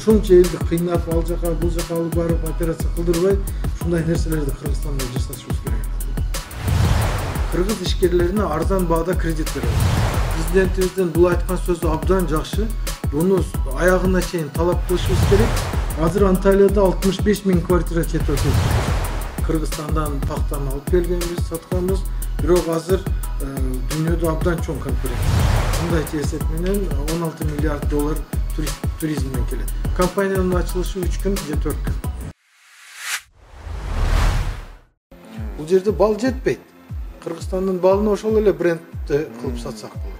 ошончо элди кыйнап ал жака бул жака алып барып операция кылдырбай ушундай нерселерди Кыргызстанда жасашыбыз керек. Кыргыз ишкерлерине арзан баада кредит беребиз. Президентибиздин бул айткан сөзү абдан жакшы. Буну аягына чейин талап кылышыбыз керек. Азыр Анталияда 65 000 квартира чет өтөт. Кыргызстандан пахтаны алып келгенбиз, сатканбыз. Бирок азыр дүйнөдө абдан чоң конкуренция. Мындай эсеп менен 16 миллиард доллар туризмден келет. Компаниянын ачылышы 3 күн же 4 күн. Бул жерде бал жетпейт. Кыргызстандын балын ошол эле брендти кылып сатсак болот.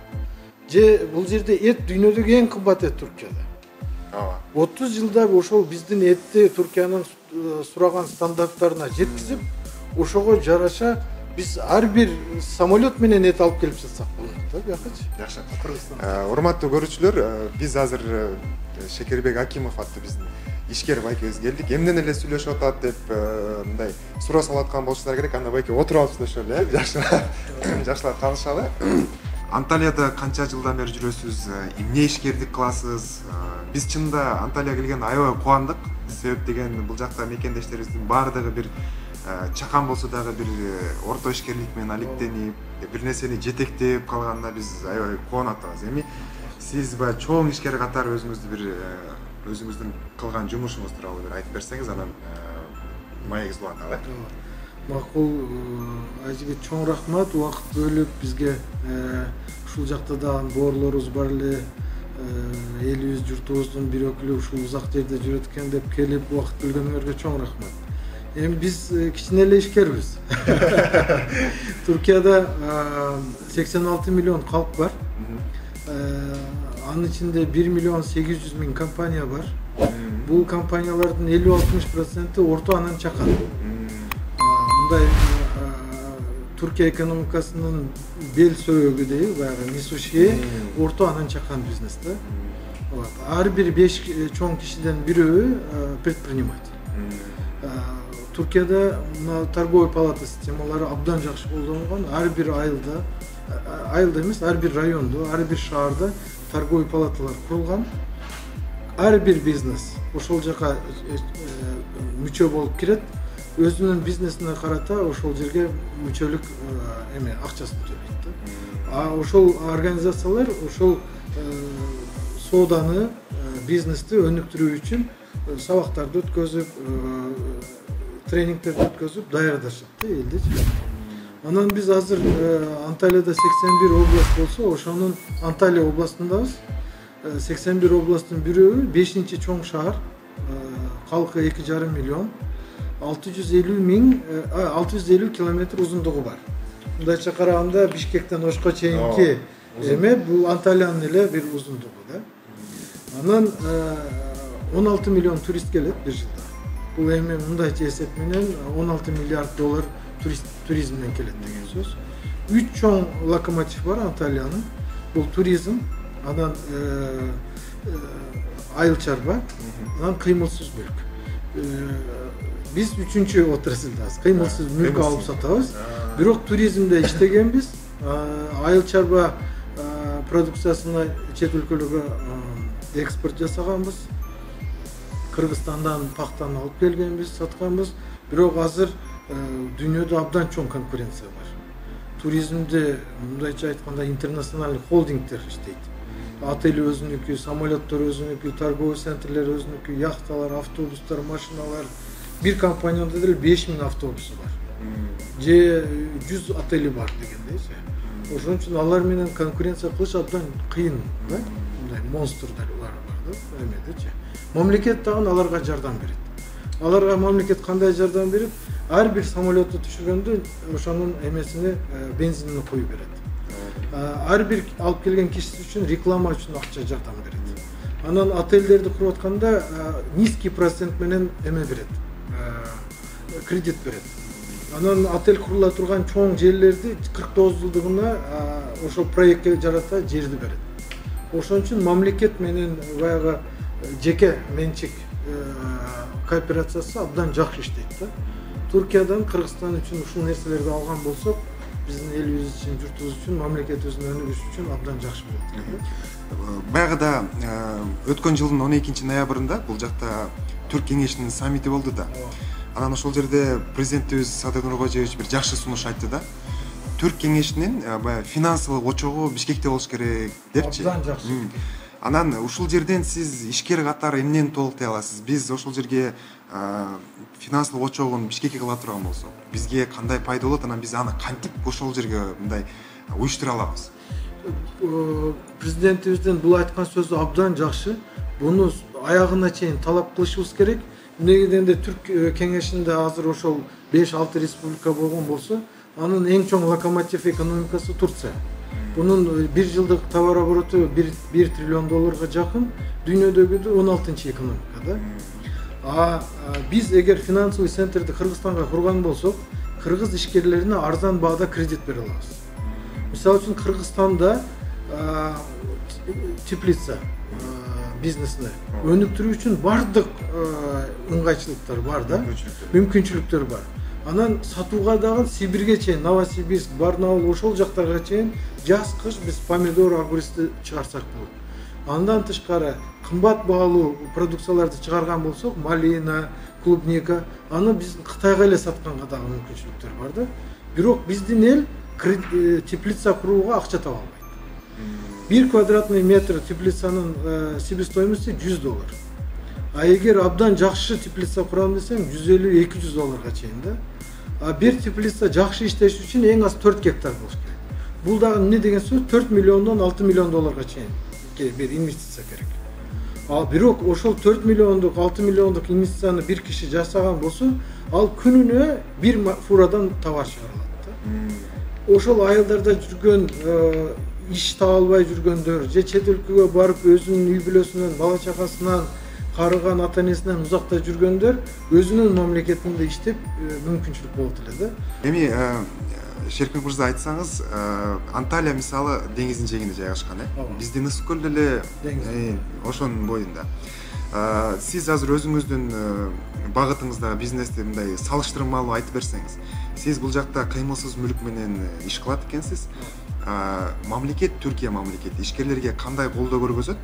Же бул жерде эт дүйнөдөгү эң кымбат эт Туркияда. 30 жылда ошол биздин этти Туркиянын сураган стандарттарына жеткизип, ошого жараша биз ар бир самолет менен эт алып келип жатсак болот. Жакшы. Урматтуу көрүүчүлөр, биз азыр Шекербек Акимов аттуу биздин ишкер байкебиз келдик. Эмнен эле сүйлөшүп атат деп мындай суроо салаткан болушуңар керек. Анда байке отуруп алып сүйлөшөлү, жакшылап таанышалы. Анталияда канча жылдан бери жүрөсүз? Эмне ишкердик кыласыз? Биз чынында Анталияга келген аябай кубандык. Себеп деген бул жакта мекендештерибиздин баардыгы бир чакан болсо дагы бир орто ишкерлик менен алектенип, бир нерсени жетектеп калганына биз аябай кубанып атабыз. Эми сиз чоң ишкер катары өзүңүздүн кылган жумушуңуз тууралуу бир айтып берсеңиз, анан маегибизди уланталы. Макул, Айжигит, чоң рахмат. Убакыт бөлүп бизге ушул жакта дагы боорлорубуз бар эле, элибиз, журтубуздун бир өкүлү ушул узак жерде жүрөт экен деп келип убакыт бөлгөнүңөргө чоң рахмат. Эми биз кичине эле ишкербиз. Туркияда 86 миллион калк бар. Анын ичинде 1 миллион 800 000 компания бар. Бул компаниялардын 50-60% орто анан чакан. Мындай Түркия экономикасынын бел сөөгү дейби, баягы несущие орто анан чакан бизнес да. Ар бир 5 чоң кишиден бирөө предприниматель. Туркияда торговый палата системалары абдан жакшы колдонулган. Ар бир айылда эмес, ар бир райондо, ар бир шаарда торговый палаталар курулган. Ар бир бизнес ошол жака мүчө болуп кирет. Өзүнүн бизнесине карата ошол жерге мүчөлүк акчасын төлөйт да. Ошол организациялар ошол сооданы, бизнести өнүктүрүү үчүн сабактарды өткөзүп, тренингтерди өткөзүп даярдашат да элди. Анан биз азыр Анталияда 81 област болсо, ошонун Анталия областындабыз. 81 областтын бирөө 5-чи чоң шаар, калкы 2,5 миллион. 650 километр узундугу бар. Мындайча караганда Бишкектен Ошко чейинки эме бул Анталиянын эле бир узундугу да. Анан 16 миллион турист келет бир жылда. Бул эми мындайча эсеп менен 16 миллиард доллар туризмден келет деген сөз. 3 чоң локомотив бар Анталиянын. Бул туризм, анан айыл чарба, анан кыймылсыз мүлк. Биз 3-чү отраслдабыз. Кыймылсыз мүлк алып сатабыз. Бирок туризмде иштегенбиз. Айыл чарба продукциясына чет өлкөлөргө экспорт жасаганбыз. Кыргызстандан пахтаны алып келгенбиз, сатканбыз. Бирок азыр дүйнөдө абдан чоң конкуренция бар. Туризмде мындайча айтканда интернационалдык холдингдер иштейт. Отель өзүнүкү, самолеттер өзүнүкү, торговый центрлер өзүнүкү, яхталар, автобустар, машиналар. Бир компанияда деле 5000 автобусу бар. Же 100 отели бар дегендейчи. Ошон үчүн алар менен конкуренция кылыш абдан кыйын, да? Мындай монстрдар бар да, эмедечи. Мамлекет дагы аларга жардам берет. Аларга мамлекет кандай жардам берет? Ар бир самолетту түшүргөндө ошонун эмесине бензинин коюп берет. Ар бир алып келген киши үчүн реклама үчүн акча жардам берет. Анан отельдерди куруп атканда низкий процент менен эме берет. Кредит берет. Анан отель курула турган чоң жерлерди 49 жылдыгына ошол проектке жарата жерди берет. Ошон үчүн мамлекет менен баягы жеке менчик кооперациясы абдан жакшы иштейт да. Туркиядан Кыргызстан үчүн ушул нерселерди алган болсок, биздин элибиз үчүн, журтубуз үчүн, мамлекетибиздин өнүгүшү үчүн абдан жакшы болот. Баягыда өткөн жылдын 12 ноябрында бул жакта Түрк кеңешинин саммити болду да. Анан ошол жерде президентибиз Садыр Нуркожоевич бир жакшы сунуш айтты да. Түрк кеңешинин баягы финансылык очогу Бишкекте болуш керек депчи. Абдан жакшы. Анан ушул жерден сиз ишкер катары эмнени толуктай аласыз? Биз ошол жерге финансылык очогун Бишкекке кыла турган болсок, бизге кандай пайда болот? Анан биз аны кантип ошол жерге мындай уюштура алабыз? Президентибиздин бул айткан сөзү абдан жакшы. Буну аягына чейин талап кылышыбыз керек. Эмнеге дегенде Түрк кеңешинде азыр ошол 5-6 республика болгон болсо, анын эң чоң локомотив экономикасы Турция. Bunun bir yıllık tavır обороту 1 trilyon dolarга жақын, dünyadagi 16-cı ekonomikada. Biz eğer finansal center'de Kırgızstan'a kurgan bolsok, Kırgız işgirlerine arzan bağda kredit bere alabız. Misal üçün Kırgızstan'da Teplitsa biznesine önüktürü üçün bardıq ыңгайчылыктар бар да, мүмкүнчүлүктөр бар. Анан сатууга дагы Сибирге чейин, Новосибирск, Барнаул ошол жактарга чейин жаз кыш биз помидор, огурцты чыгарсак болот. Андан тышкары кымбат баалуу продукцияларды чыгарган болсок, малина, клубника, аны биз Кытайга эле сатканга дагы мүмкүнчүлүктөр бар да. Бирок биздин эл теплица курууга акча таба албайт. 1 квадратный метр теплицанын себестоимости $100. Эгер абдан жакшы теплица курам десем, $150-200 чейин да. Bir teplitsa жакшы иштеш үчүн эң аз 4 гектар болуш керек. Бул дагы эмне деген сөз? 4 миллиондон 6 миллион долларга чейин бир инвестиция керек. Бирок ошол 4 миллиондук, 6 миллиондук инвестицияны бир киши жасаган болсо, ал күнүнө бир фурадан товар чыгарылат да. Ошол айылдарда жүргөн, иш таба албай жүргөндөр, же чет өлкөгө барып өзүнүн үй бүлөсүнөн, бала чакасынан карыган ата-энесинен узакта жүргөндөр өзүнүн мамлекетинде иштеп мүмкүнчүлүк болот эле да. Эми Шеркен мырза айтсаңыз, Анталия мисалы деңиздин жээгинде жайгашкан, биздин ысык көл деле ошонун боюнда. Сиз азыр өзүңүздүн багытыңыздагы бизнести мындай салыштырмалуу айтып берсеңиз, сиз бул жакта кыймылсыз мүлк менен иш кылат экенсиз. Мамлекет, Түркия мамлекети ишкерлерге кандай колдоо көргөзөт?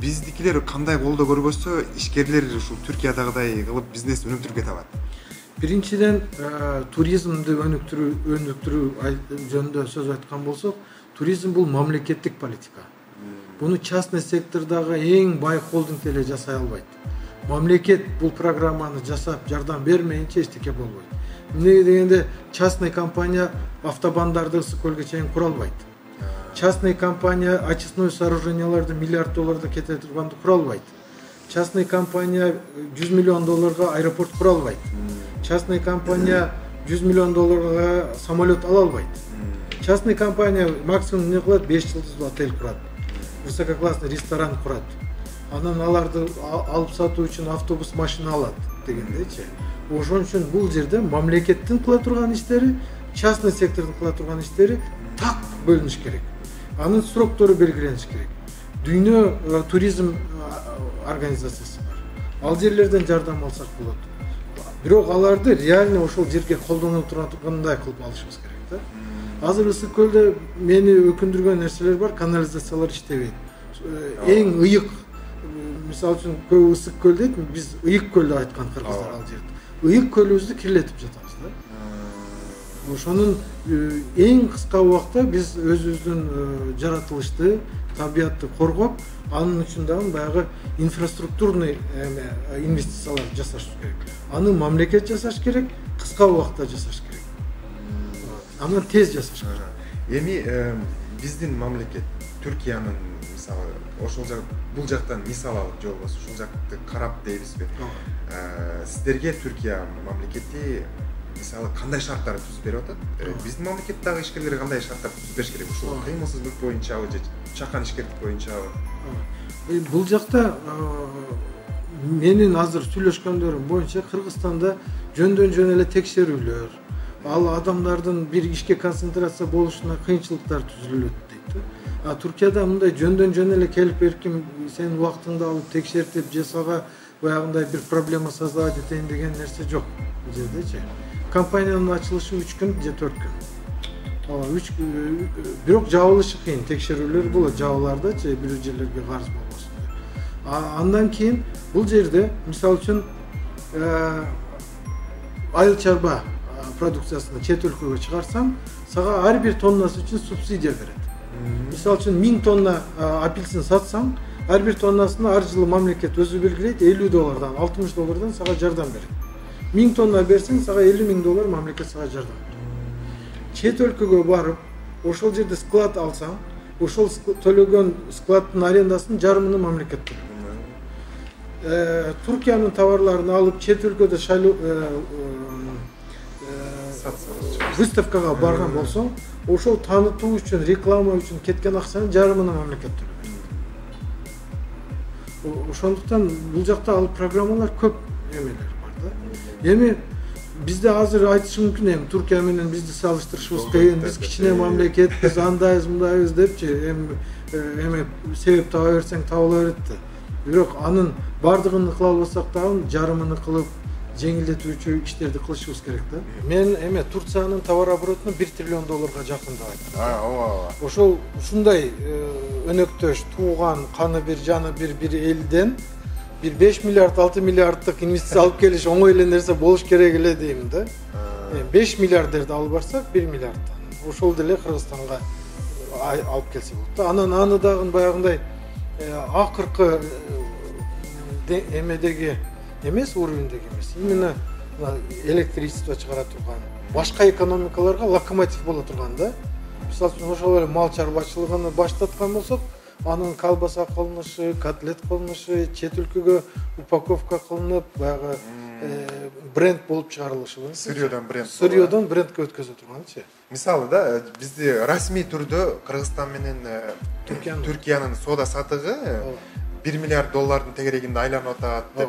Биздикилер кандай колдоо көргөзсө, ишкерлер ушул Түркиядагыдай кылып бизнес өнүктүрүп кете алат? Биринчиден, туризмди өнүктүрүү жөнүндө сөз айткан болсок, туризм бул мамлекеттик политика. Буну частный сектордагы эң бай холдинг эле жасай албайт. Мамлекет бул программаны жасап, жардам бермейинче эчтеке болбойт. Эмнеге дегенде, частный компания автобандарды ысык көлгө чейин кура албайт. Частный компания очистной сооруженияларды миллиард долларда кете турганды кура албайт. Частный компания 100 миллион долларга аэропорт кура албайт. Частный компания 100 миллион долларга самолет ала албайт. Частный компания максимум эмне кылат? 5 жылдыздуу отель курат. Высококлассный ресторан курат. Анан аларды алып сатуу үчүн автобус, машина алат дегендейчи. Ошон үчүн бул жерде мамлекеттин кыла турган иштери, частный сектордун кыла турган иштери так бөлүнүш керек. Анын сроктору белгилениш керек. Дүйнө туризм организациясы бар. Ал жерлерден жардам алсак болот. Бирок аларды реально ошол жерге колдоно тургандай кылып алышыбыз керек да. Азыр ысык көлдө мени өкүндүргөн нерселер бар, канализациялар иштебейт. Эң ыйык, мисалы үчүн көп ысык көл дейт, биз ыйык көл деп айткан кыргыздар ал жерде. Ыйык көлүбүздү кирилетип жатабыз да. Ошонун эң кыска убакта биз өзүбүздүн жаратылышты, табиятты коргоп, анын үчүн дагы баягы инфраструктурный инвестициялар жасаш керек. Аны мамлекет жасаш керек, кыска убакта жасаш керек. Анан тез жасаш керек. Эми биздин мамлекет Түркиянын мисалы ошол бул жактан мисал алып же болбосо ушул жакты карап дейбизби? Сиздерге Түркия мамлекети мисалы кандай шарттар түзүп берип атат? Биздин мамлекеттеги ишкерлер кандай шарттар түзүп бериш керек? Ушул кыймылсыз мүлк боюнчабы же чакан ишкерлик боюнчабы? Бул жакта менин азыр сүйлөшкөндөрүм боюнча Кыргызстанда жөндөн жөн эле текшерүүлөр, ал адамдардын бир ишке концентрация болушуна кыйынчылыктар түзүлөт дейт. Түркияда мындай жөндөн жөн эле келип эркин сенин убактыңды алып текшертип же сага баягындай бир проблема создавать этейин деген нерсе жок бул жердечи. Компаниянын ачылышы 3 күн же 4 күн. ооба 3 бирок жабылышы кыйын, текшерүүлөр болот жабылардачы, бир жерлерге карыз болбосун деп. Андан кийин бул жерде мисалы үчүн айыл чарба продукциясын чет өлкөгө чыгарсаң, сага ар бир тоннасы үчүн субсидия берет. Мисалы үчүн 1000 тонна апельсин сатсаң, ар бир тоннасына ар жылы мамлекет өзү белгилейт, $50, $60 сага жардам берет. 1000 тонна берсең, сага $50,000 мамлекет сага жардам берет. Чет өлкөгө барып, ошол жерде склад алсаң, ошол төлөгөн складдын арендасын жарымын мамлекет төлөйт. Туркиянын товарларын алып чет өлкөдө выставкага барган болсоң, ошол таанытуу үчүн, реклама үчүн кеткен акчанын жарымын мамлекет төлөйт. Ошондуктан бул жакта ал программалар көп эмелер бар да. Эми бизде азыр айтышы мүмкүн, эми Туркия менен бизди салыштырышыбыз кыйын, биз кичине мамлекетпиз, андайбыз, мындайбыз депчи, эми себеп таба берсең табыла берет да. Бирок анын бардыгын кыла албасак дагы жарымын кылып жеңилдетүүчү иштерди кылышыбыз керек да. Мен эме Турциянын товар оборотуну $1 триллион жакын деп айтам. Ооба. Ошол ушундай өнөктөш, тууган, каны бир, жаны бир элден бир 5 миллиард, 6 миллиарддык инвестиция алып келиш оңой эле нерсе болуш керек эле дейм да. 5 миллиардерди алып барсак 1 миллиарддан. Ошол деле Кыргызстанга алып келсе болот да. Анан аны дагы баягындай акыркы эмедеги эмес, уровендеги эмес. Именно электричество чыгара турган, башка экономикаларга локомотив боло турган да. Мисалы үчүн ошол эле мал чарбачылыгын баштаткан болсок, анын колбаса кылынышы, котлет кылынышы, чет өлкөгө упаковка кылынып, баягы бренд болуп чыгарылышы. Сырьёдон брендке өткөзө турганчы. Мисалы да, бизде расмий түрдө Кыргызстан менен Түркиянын соода сатыгы $1 миллиард тегерегинде айланып атат деп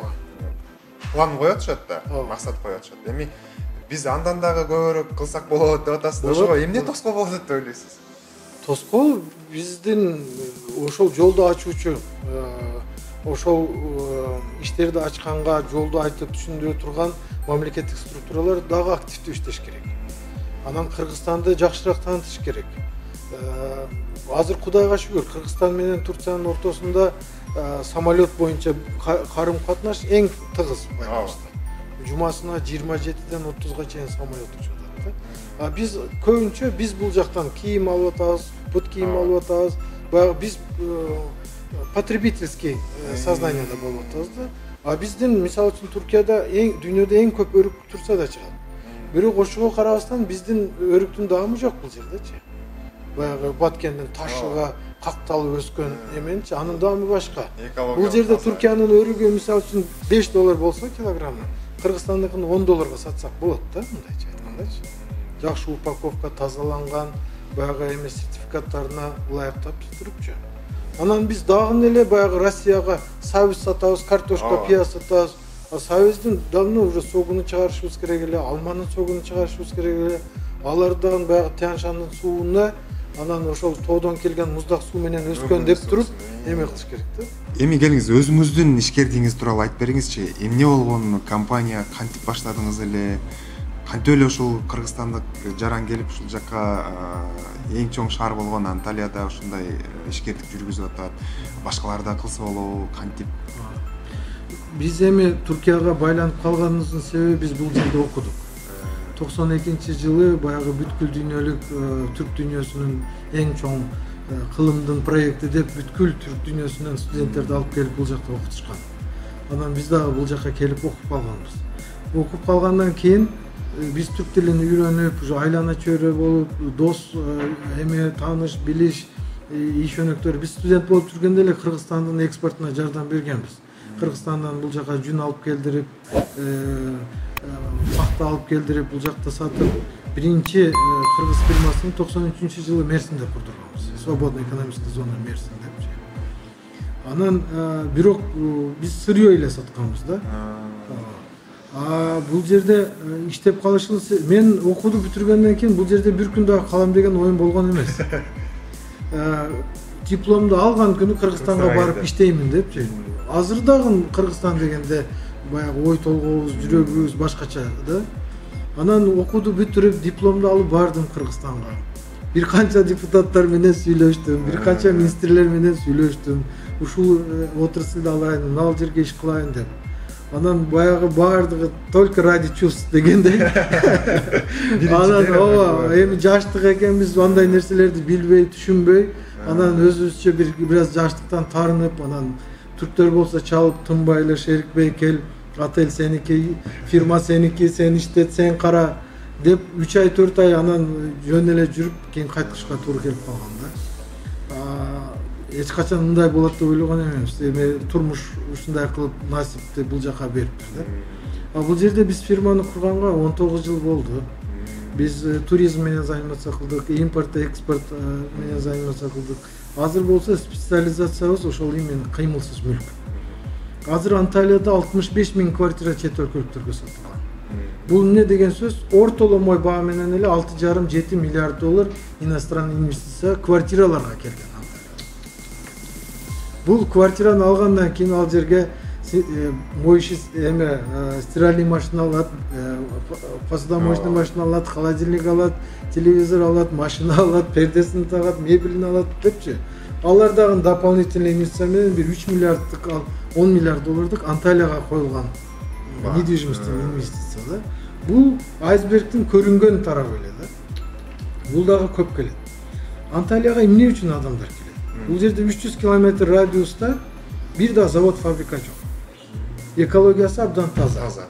план коюп атышат да, максат коюп атышат. Эми биз андан дагы көбүрөөк кылсак болот деп атасыз. Ошого эмне тоскоол болот деп ойлойсуз? Тоскоол биздин ошол жолду ачуучу, ошол иштерди ачканга жолду айтып түшүндүрө турган мамлекеттик структуралар дагы активдүү иштеш керек. Анан Кыргызстанды жакшыраак таанытыш керек. Азыр Кудайга шүгүр, Кыргызстан менен Турциянын ортосунда самолет боюнча карым катнаш эң тыгыз байланышта. Жумасына 27ден 30га чейин самолет учуп атат да. Биз көбүнчө биз бул жактан кийим алып атабыз, бут кийим алып атабыз. Баягы биз потребительский сознаниеда болуп атабыз да. Биздин мисалы үчүн Туркияда дүйнөдө эң көп өрүк турса да чыгат. Бирок ошого карабастан биздин өрүктүн даамы жок бул жердечи. Баягы Баткендин ташыга какталып өскөн эменчи, анын даамы башка. Бул жерде Туркиянын өрүгү мисалы үчүн $5 болсо килограммы, Кыргызстандыкын $10 сатсак болот да, мындайча айткандачы. Жакшы упаковка, тазаланган, баягы эме сертификаттарына ылайыктап турупчу. Анан биз дагы эле баягы Россияга сабыз сатабыз, картошка, пияз сатабыз. Сабыздын давно уже согуну чыгарышыбыз керек эле, алманын согуну чыгарышыбыз керек эле. Алардын баягы Тянь-Шандын сууна анан ошол тоодон келген муздак суу менен өскөн деп туруп эме кылыш керек да. Эми келиңиз өзүңүздүн ишкердигиңиз тууралуу айтып бериңизчи. Эмне болгон, компания кантип баштадыңыз эле? Кантип эле ушул Кыргызстандык жаран келип ушул жакка эң чоң шаар болгон Анталияда ушундай ишкердик жүргүзүп атат. Башкалар да кылса болобу, кантип? Биз эми Туркияга байланып калганыбыздын себеби биз бул жерде окудук. 92-жылы баягы бүткүл дүйнөлүк түрк дүйнөсүнүн эң чоң кылымдын проекти деп бүткүл түрк дүйнөсүнөн студенттерди алып келип бул жакта окутушкан. Анан биз дагы бул жакка келип окуп калганбыз. Окуп калгандан кийин биз түрк тилин үйрөнүп, ушу айлана чөйрө болуп, дос, эме тааныш, билиш, иш өнөктөр. Биз студент болуп жүргөндө эле Кыргызстандын экспортуна жардам бергенбиз. Кыргызстандан бул жака жүн алып келдирип, пахта алып келдирип, бул жакта сатып, биринчи кыргыз фирмасын 93-жылы Мерсинде курдурганбыз. Свободный экономический зона Мерсин деп. Анан бирок биз сырьё эле сатканбыз да. Бул жерде иштеп калышыбыз, мен окууду бүтүргөндөн кийин бул жерде бир күн дагы калам деген оюм болгон эмес. Дипломду алган күнү Кыргызстанга барып иштеймин депчи. Азыр дагы Кыргызстан дегенде баягы ой толгообуз, жүрөгүбүз башкача да. Анан окууду бүтүрүп дипломду алып бардым Кыргызстанга. Бир канча депутаттар менен сүйлөштүм, бир канча министрлер менен сүйлөштүм. Ушул отрасльды алайын, мына жерге иш кылайын деп. Анан баягы баардыгы только ради чувств дегендей. Анан ооба, эми жаштык экенбиз, андай нерселерди билбей, түшүнбөй, анан өзүбүзчө бир аз жаштыктан тарынып, анан түрктөр болсо чалып тынбай эле Шерикбей кел, отель сеники, фирма сеники, сен иштет, сен кара деп 3 ай 4 ай анан жөн эле жүрүп кийин кайтышка туура келип калган да. Эч качан мындай болот деп ойлогон эмеспиз. Эми турмуш ушундай кылып насипти бул жака бериптир да. Бул жерде биз фирманы курганга 19 жыл болду. Биз туризм менен заниматься кылдык, импорт, экспорт менен заниматься кылдык. Азыр болсо специализациябыз ошол именно кыймылсыз мүлк. Азыр Анталияда 65 000 квартира чет өлкөлүктөргө сатылган. Бул эмне деген сөз? Ортоломой баа менен эле 6,5-7 миллиард доллар иностранный инвестиция квартираларга келген. Бул квартираны алгандан кийин ал жерге моющий стиральный машина алат, посудомоечный машина алат, холодильник алат, телевизор алат, машина алат, пердесин тагат, мебелин алат депчи. Алар дагы дополнительный инвестиция менен бир 3 миллиарддык, 10 миллиард доллардык Анталияга коюлган недвижимосттун инвестиция да. Бул айсбергдин көрүнгөн тарабы эле да. Бул дагы көп келет. Анталияга эмне үчүн адамдар келет? Бул жерде 300 километр радиуста бир да завод, фабрика жок. Экологиясы абдан таза.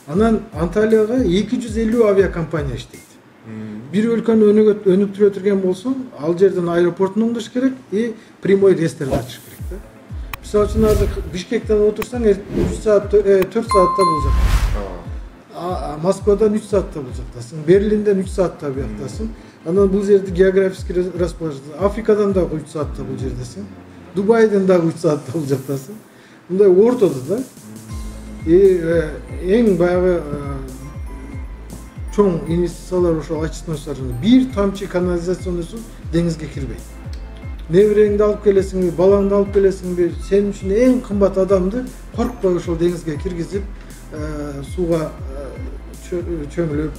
Анан Анталияга 250 авиакомпания иштейт. Бир өлкөнү өнүктүрө турган болсоң, ал жерден аэропортун оңдош керек и прямой рейстерди ачыш керек да. Мисалы үчүн азыр Бишкектен отурсаң 3 саат 4 саатта бул жакта. Москвадан 3 саатта бул жактасың, Берлинден 3 саатта буяктасың. Анан бул жерде географический расположение. Африкадан дагы 3 саатта бул жердесиң. Дубайдан дагы 3 саатта бул жактасың. Мындай ортодо да. Эң баягы чоң инвестициялар ошол очистной сооружение. Бир тамчы канализационный суу деңизге кирбейт. Небереңди алып келесиңби, балаңды алып келесиңби, сен үчүн эң кымбат адамды коркпой ошол деңизге киргизип, сууга чөмүлүп,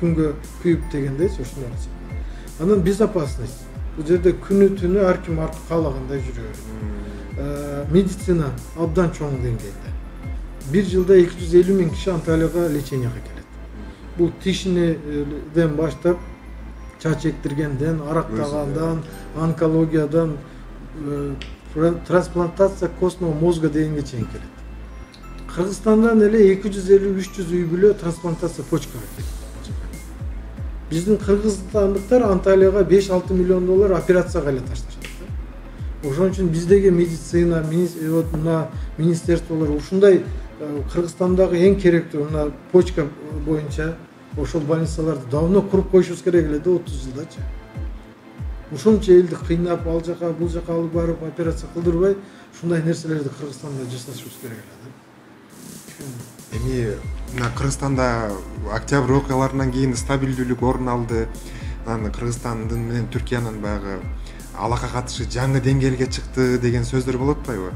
күнгө күйүп дегендей ошондой. Анан безопасность. Бул жерде күнү түнү ар ким каалагандай жүрөт. Медицина абдан чоң деңгээлде. Бир жылда 250 000 киши Анталияга леченияга келет. Бул тишинеден баштап, чач эктиргенден, арактагандан, онкологиядан, трансплантация костного мозга дегенге чейин келет. Кыргызстандан эле 250-300 үй бүлө трансплантация почкага келет. Биздин кыргызстандыктар Анталияга 5-6 миллион доллар операцияга эле ташташат. Ошон үчүн биздеги медицина, министерстволор ушундай Кыргызстандагы эң керектүү мына почка боюнча ошол больницаларды давно куруп коюшубуз керек эле да 30 жылдачы. Ушунча элди кыйнап ал жака бул жака алып барып операция кылдырбай, ушундай нерселерди Кыргызстанда жасашыбыз керек эле да. Эми мына Кыргызстанда октябрь окуяларынан кийин стабилдүүлүк орун алды. Анан Кыргызстандын менен Түркиянын баягы алака катышы жаңы деңгээлге чыкты деген сөздөр болуп атпайбы?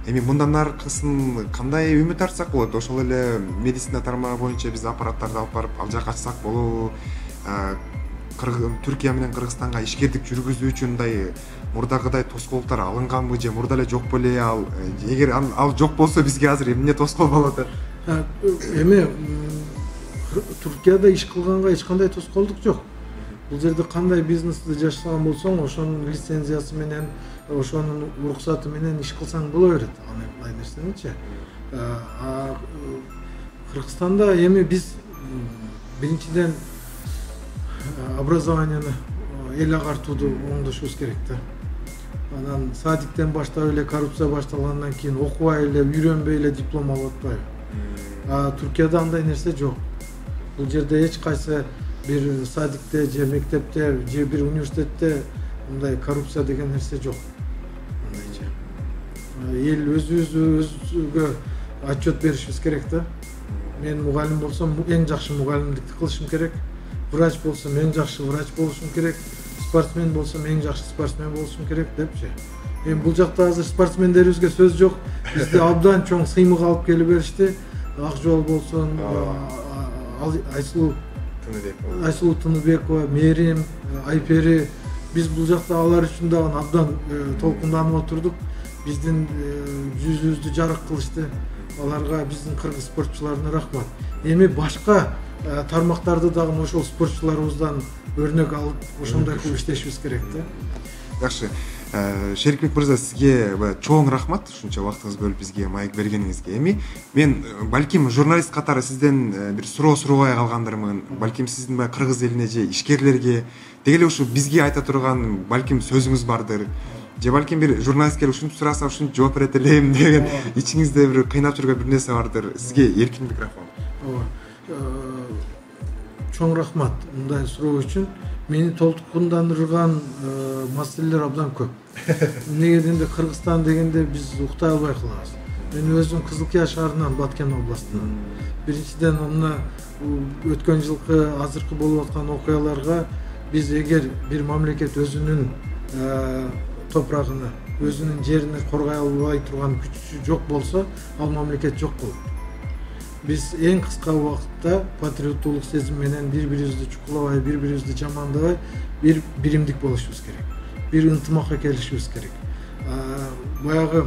Эми мындан аркысын кандай үмүт артсак болот? Ошол эле медицина тармагы боюнча биз аппараттарды алып барып ал жака ачсак болобу? Түркия менен Кыргызстанга ишкердик жүргүзүү үчүн мындай мурдагыдай тоскоолдуктар алынганбы же мурда эле жокпу эле ал? Эгер ал жок болсо бизге азыр эмне тоскоол болот? Эми Түркияда иш кылганга эч кандай тоскоолдук жок. Бул жерде кандай бизнести жашаган болсоң, ошонун лицензиясы менен, ошонун уруксаты менен иш кылсаң боло берет. Андай нерсеничи. Кыргызстанда эми биз биринчиден образованияны эл агартууду оңдошубуз керек да. Анан садиктен баштап эле коррупция башталгандан кийин окубай эле, үйрөнбөй эле диплом алып атпайбы. Түркияда андай нерсе жок. Бул жерде эч кайсы бир садикте же мектепте же бир университетте мындай коррупция деген нерсе жок. Эл өзүбүзгө отчет беришибиз керек да. Мен мугалим болсом, эң жакшы мугалимдикти кылышым керек. Врач болсом, эң жакшы врач болушум керек. Спортсмен болсом, эң жакшы спортсмен болушум керек депчи. Эми бул жакта азыр спортсмендерибизге сөз жок. Бизде абдан чоң сыймык алып келип беришти. Акжол болсун, Айсулуу Тыныбекова. Айсулуу Тыныбекова, Мээрим, Айпери, биз бул жакта алар үчүн дагы абдан толкунданып отурдук. Биздин жүзүбүздү жарык кылышты. Аларга биздин кыргыз спортчуларына рахмат. Эми башка тармактарды дагы ошол спортчуларыбыздан өрнөк алып, ошондой кылып иштешибиз керек да. Жакшы. Шерикбек мырза, сизге чоң рахмат ушунча убактыңызды бөлүп бизге маек бергениңизге. Эми мен балким журналист катары сизден бир суроо сурабай калгандырмын. Балким сиздин кыргыз элине же ишкерлерге деги эле ушу бизге айта турган балким сөзүңүз бардыр. Же балким бир журналист келип ушинтип сураса ушинтип жооп берет элем деген ичиңизде бир кыйнап жүргөн бир нерсе бардыр. Сизге эркин микрофон. Чоң рахмат мындай суроо үчүн. Мени толкундандырган маселелер абдан көп. Эмнеге дегенде Кыргызстан дегенде биз уктай албай калабыз. Мен өзүм Кызылкия шаарынан, Баткен областынан. Биринчиден мына өткөн жылкы азыркы болуп аткан окуяларга биз эгер бир мамлекет өзүнүн топурагын, өзүнүн жерин коргой албай турган күчү жок болсо, ал мамлекет жок болот. Биз эң кыска убакытта патриоттуулук сезим менен бири-бирибизди чукулабай, бири-бирибизди жамандабай, бир биримдик болушубуз керек. Бир ынтымакка келишибиз керек. Баягы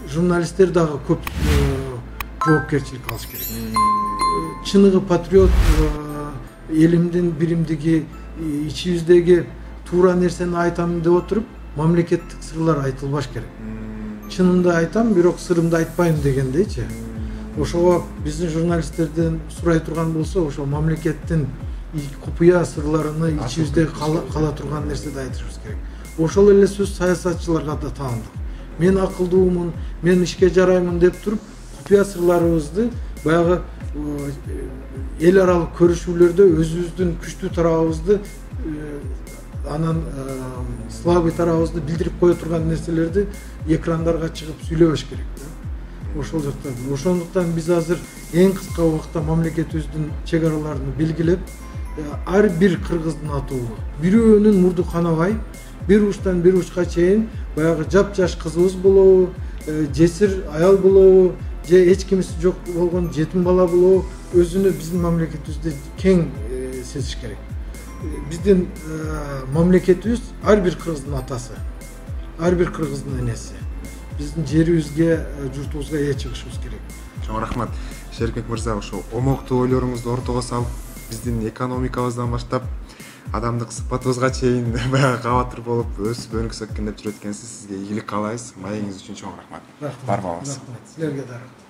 журналисттер дагы көп жоопкерчилик алыш керек. Чыныгы патриот элимдин биримдиги, ичибиздеги туура нерсени айтамын деп отуруп, мамлекеттик сырлар айтылбаш керек. Чынымды айтам, бирок сырымды айтпайм дегендейчи. Ошого биздин журналисттерден сурай турган болсо, ошо мамлекеттин купуя сырларыны ичибизде кала турган нерседи айтышыбыз керек. Ошол эле сөз саясатчыларга да таандык. Мен акылдуумун, мен ишке жараймын деп туруп, купуя сырларыбызды баягы эл аралык көрүшүүлөрдө өзүбүздүн күчтүү тарабыбызды, анан слабый тарабыбызды билдирип кое турган нерселерди экрандарга чыгып сүйлөбөш керек. Ошол жакта. Ошондуктан биз азыр эң кыска убакытта мамлекетибиздин чек араларын белгилеп, ар бир кыргыздын атуулу, бирөөнүн мурду канабай, бир учтан бир учка чейин баягы жап-жаш кызыбыз болобу, жесир аял болобу, же эч кимиси жок болгон жетим бала болобу, өзүнө биздин мамлекетибизде кең сезиш керек. Биздин мамлекетибиз ар бир кыргыздын атасы, ар бир кыргыздын энеси. Биздин жерибизге, журтубузга ээ чыгышыбыз керек. Чоң рахмат. Шерикбек мырза, ошо омоктуу ойлоруңузду ортого салып, биздин экономикабыздан баштап адамдык сыпатыбызга чейин баягы кабатыр болуп өсүп өнүксөк деп жүрөт экенсиз. Сизге ийгилик каалайбыз. Маегиңиз үчүн чоң рахмат. Бар болуңуз. Силерге да рахмат.